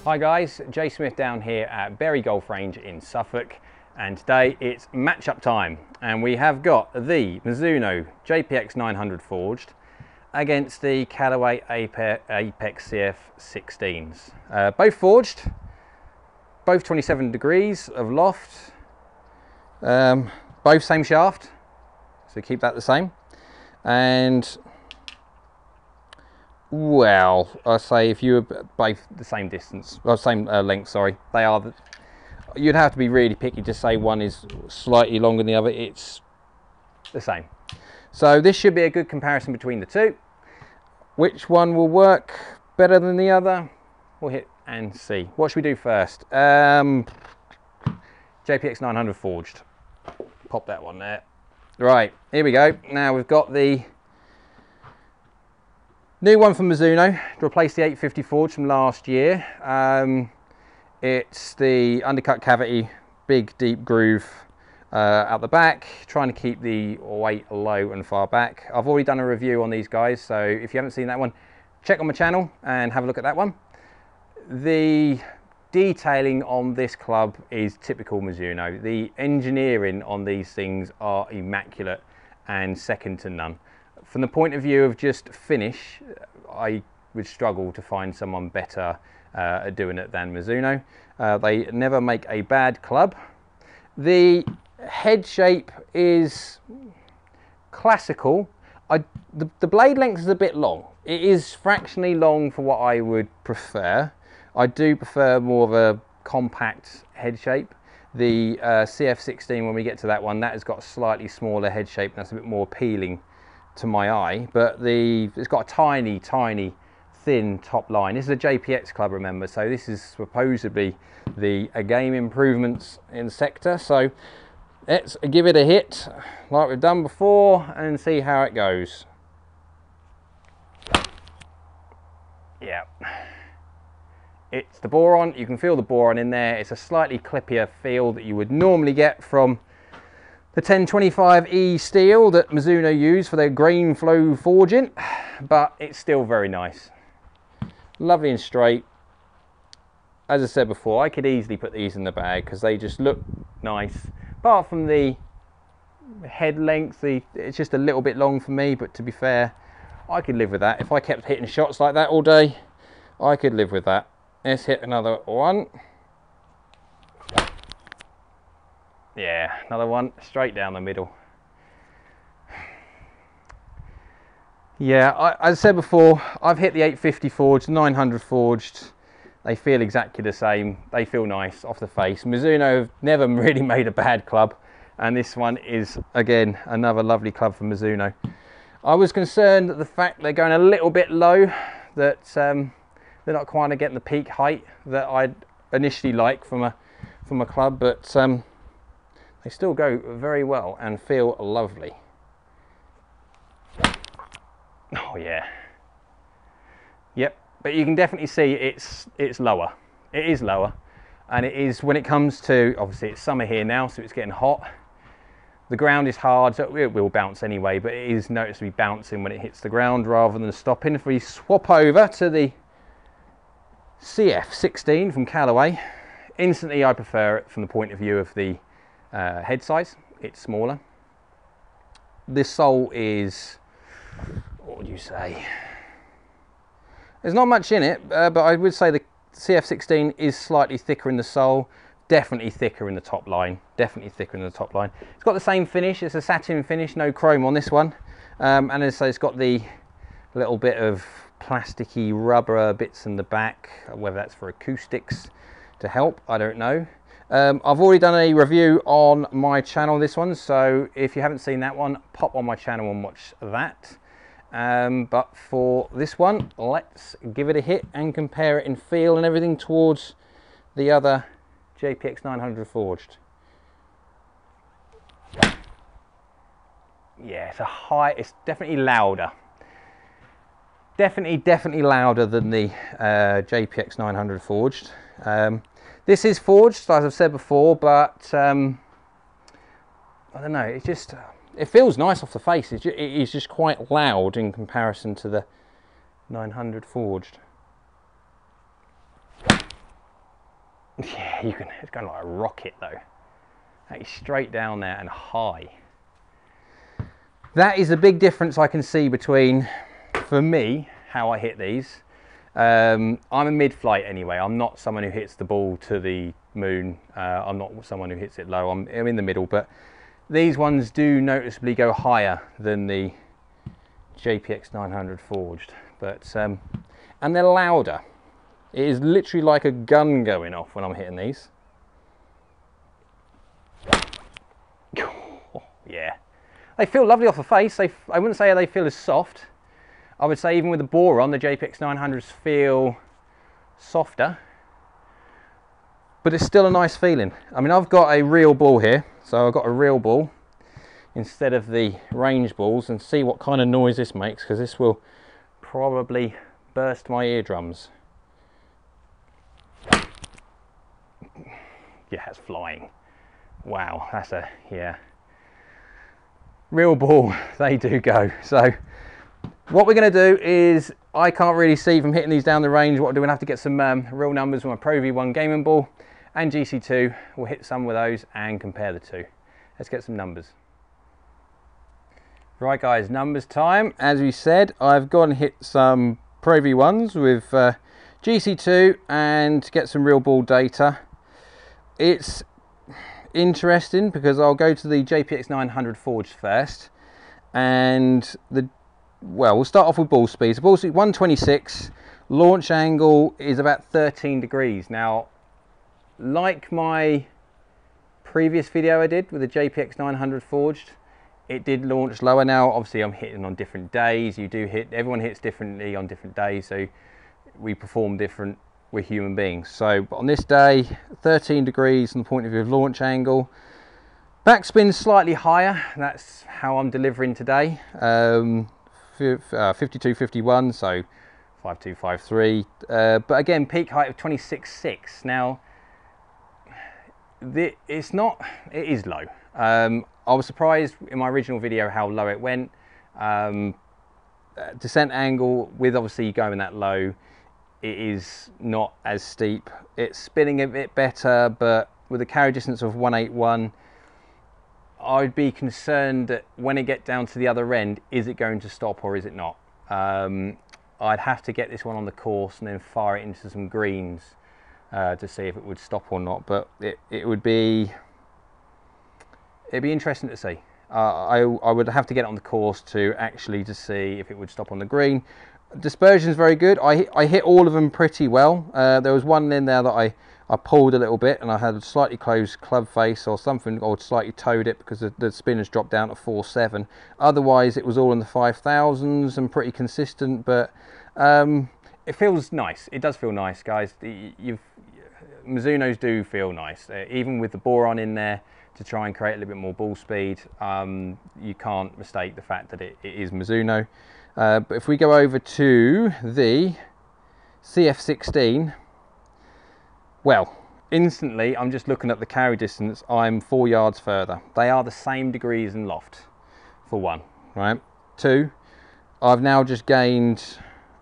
Hi guys, Jay Smith down here at Berry Golf Range in Suffolk, and today it's matchup time, and we have got the Mizuno JPX900 Forged against the Callaway Apex CF16s. Both forged, both 27 degrees of loft, both same shaft, so keep that the same. And well, I say if you were both the same distance, well, same length, sorry, they are. You'd have to be really picky to say one is slightly longer than the other. It's the same. So this should be a good comparison between the two. Which one will work better than the other? We'll hit and see. What should we do first? JPX900 Forged. Pop that one there. Right, here we go. Now we've got the new one from Mizuno to replace the 850 Forged from last year. It's the undercut cavity, big deep groove at the back, trying to keep the weight low and far back. I've already done a review on these guys, so if you haven't seen that one, check on my channel and have a look at that one. The detailing on this club is typical Mizuno. The engineering on these things are immaculate and second to none. From the point of view of just finish, I would struggle to find someone better at doing it than Mizuno. They never make a bad club. The head shape is classical. The blade length is a bit long. It is fractionally long for what I would prefer. I do prefer more of a compact head shape. The CF16, when we get to that one, that has got a slightly smaller head shape, and that's a bit more appealing to my eye, but it's got a tiny thin top line. This is a JPX club, remember, so this is supposedly the game improvements in the sector. So let's give it a hit like we've done before and see how it goes. Yeah, it's the boron. You can feel the boron in there. It's a slightly clippier feel that you would normally get from the 1025E steel that Mizuno use for their grain flow forging, but it's still very nice. Lovely and straight. As I said before, I could easily put these in the bag because they just look nice. Apart from the head length, it's just a little bit long for me, but to be fair, I could live with that. If I kept hitting shots like that all day, I could live with that. Let's hit another one. Yeah, another one straight down the middle. Yeah, as I said before, I've hit the 850 Forged, 900 Forged. They feel exactly the same. They feel nice off the face. Mizuno have never really made a bad club, and this one is, again, another lovely club from Mizuno. I was concerned that the fact they're going a little bit low, that they're not quite getting the peak height that I'd initially like from a club, but they still go very well and feel lovely. Oh yeah. Yep, but you can definitely see it's lower. It is lower, and it is, when it comes to, obviously it's summer here now, so it's getting hot. The ground is hard, so it will bounce anyway, but it is noticeably bouncing when it hits the ground rather than stopping. If we swap over to the CF16 from Callaway, instantly I prefer it from the point of view of the head size. It's smaller. This sole is, what would you say? There's not much in it, but I would say the CF16 is slightly thicker in the sole, definitely thicker in the top line, definitely thicker in the top line. It's got the same finish. It's a satin finish, no chrome on this one, and as I say, it's got the little bit of plasticky rubber bits in the back, whether that's for acoustics to help, I don't know. I've already done a review on my channel, this one, so if you haven't seen that one, pop on my channel and watch that. But for this one, let's give it a hit and compare it in feel and everything towards the other JPX900 Forged. Yeah, it's definitely louder. Definitely louder than the JPX900 Forged. This is forged, as I've said before, but I don't know, it feels nice off the face. It is just quite loud in comparison to the 900 Forged. Yeah, you can, it's going like a rocket though. That is straight down there and high. That is a big difference I can see between, for me, how I hit these. I'm a mid-flight anyway. I'm not someone who hits the ball to the moon. I'm not someone who hits it low. I'm in the middle, but these ones do noticeably go higher than the JPX900 Forged. But and they're louder. It is literally like a gun going off when I'm hitting these. Yeah, they feel lovely off the face. I wouldn't say they feel as soft. I would say even with the bore on, the JPX900s feel softer, but it's still a nice feeling. I mean, I've got a real ball here, so I've got a real ball instead of the range balls, and see what kind of noise this makes, because this will probably burst my eardrums. Yeah, it's flying. Wow, that's a, yeah. Real ball, they do go. So what we're going to do is, I can't really see from hitting these down the range. What I'll do, we'll have to get some real numbers with my Pro V1 gaming ball and GC2. We'll hit some with those and compare the two. Let's get some numbers. Right guys, numbers time. As we said, I've gone and hit some Pro V1s with GC2 and get some real ball data. It's interesting because I'll go to the JPX900 Forged first, and well, we'll start off with ball speed. So ball speed 126, launch angle is about 13 degrees. Now, like my previous video I did with the JPX900 Forged, it did launch lower. Now, obviously I'm hitting on different days. Everyone hits differently on different days, so we perform different. We're human beings. So on this day, 13 degrees from the point of view of launch angle. Backspin slightly higher. That's how I'm delivering today. 52.51, so 52.53. But again, peak height of 26.6. Now, it is low. I was surprised in my original video how low it went. Descent angle, with obviously going that low, it is not as steep. It's spinning a bit better, but with a carry distance of 181, I'd be concerned that when it gets down to the other end, is it going to stop or is it not? I'd have to get this one on the course and then fire it into some greens to see if it would stop or not. But it'd be interesting to see. I would have to get it on the course to see if it would stop on the green. Dispersion is very good. I hit all of them pretty well. There was one in there that I pulled a little bit and I had a slightly closed club face or something, or slightly towed it because the spin has dropped down to 4.7. Otherwise it was all in the 5,000s and pretty consistent, but it feels nice. It does feel nice, guys. Mizunos do feel nice. Even with the boron in there to try and create a little bit more ball speed, you can't mistake the fact that it is Mizuno. But if we go over to the CF16, well, instantly I'm just looking at the carry distance, I'm 4 yards further. They are the same degrees in loft, for one, right? Two, I've now just gained,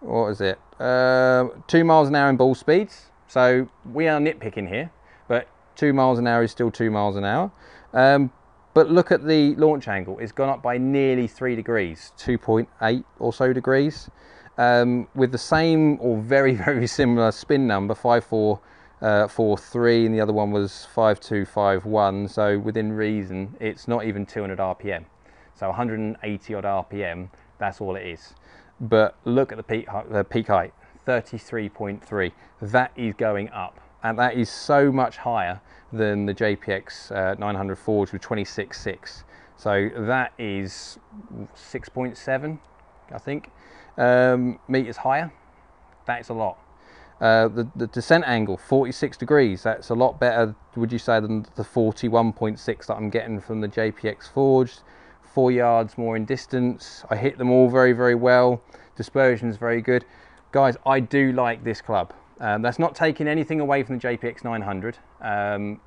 what is it, 2 miles an hour in ball speeds. So we are nitpicking here, but 2 miles an hour is still 2 miles an hour. But look at the launch angle. It's gone up by nearly 3 degrees, 2.8 or so degrees, with the same or very, very similar spin number, 5443, and the other one was 5251. So within reason, it's not even 200 RPM. So 180 odd RPM, that's all it is. But look at the peak height, 33.3. That is going up. And that is so much higher than the JPX 900 Forged with 26.6. So that is 6.7, I think, meters higher. That is a lot. The descent angle, 46 degrees. That's a lot better, would you say, than the 41.6 that I'm getting from the JPX Forged. 4 yards more in distance. I hit them all very, very well. Dispersion is very good. Guys, I do like this club. That's not taking anything away from the JPX 900.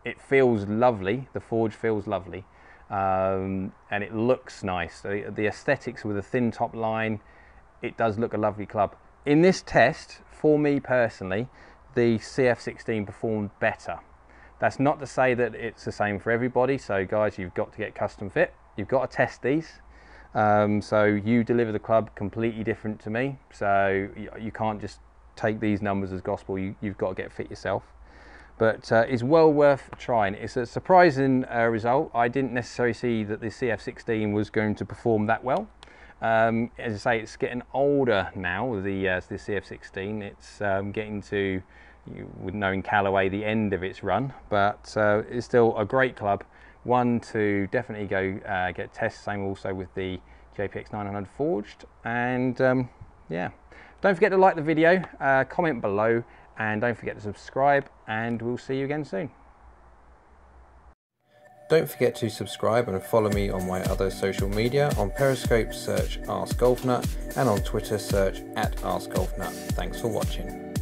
It feels lovely. The Forge feels lovely, and it looks nice. The aesthetics with a thin top line, it does look a lovely club. In this test, for me personally, the CF16 performed better. That's not to say that it's the same for everybody. So guys, you've got to get custom fit. You've got to test these. So you deliver the club completely different to me. So you can't just take these numbers as gospel. You've got to get fit yourself. But it's well worth trying. It's a surprising result. I didn't necessarily see that the CF16 was going to perform that well. As I say, it's getting older now, the CF16. It's getting to, with knowing Callaway, the end of its run, but it's still a great club. One to definitely go get tested. Same also with the JPX900 Forged. And yeah, don't forget to like the video, comment below, and don't forget to subscribe, and we'll see you again soon. Don't forget to subscribe and follow me on my other social media. On Periscope, search Ask Golf Nut, and on Twitter, search @AskGolfNut. Thanks for watching.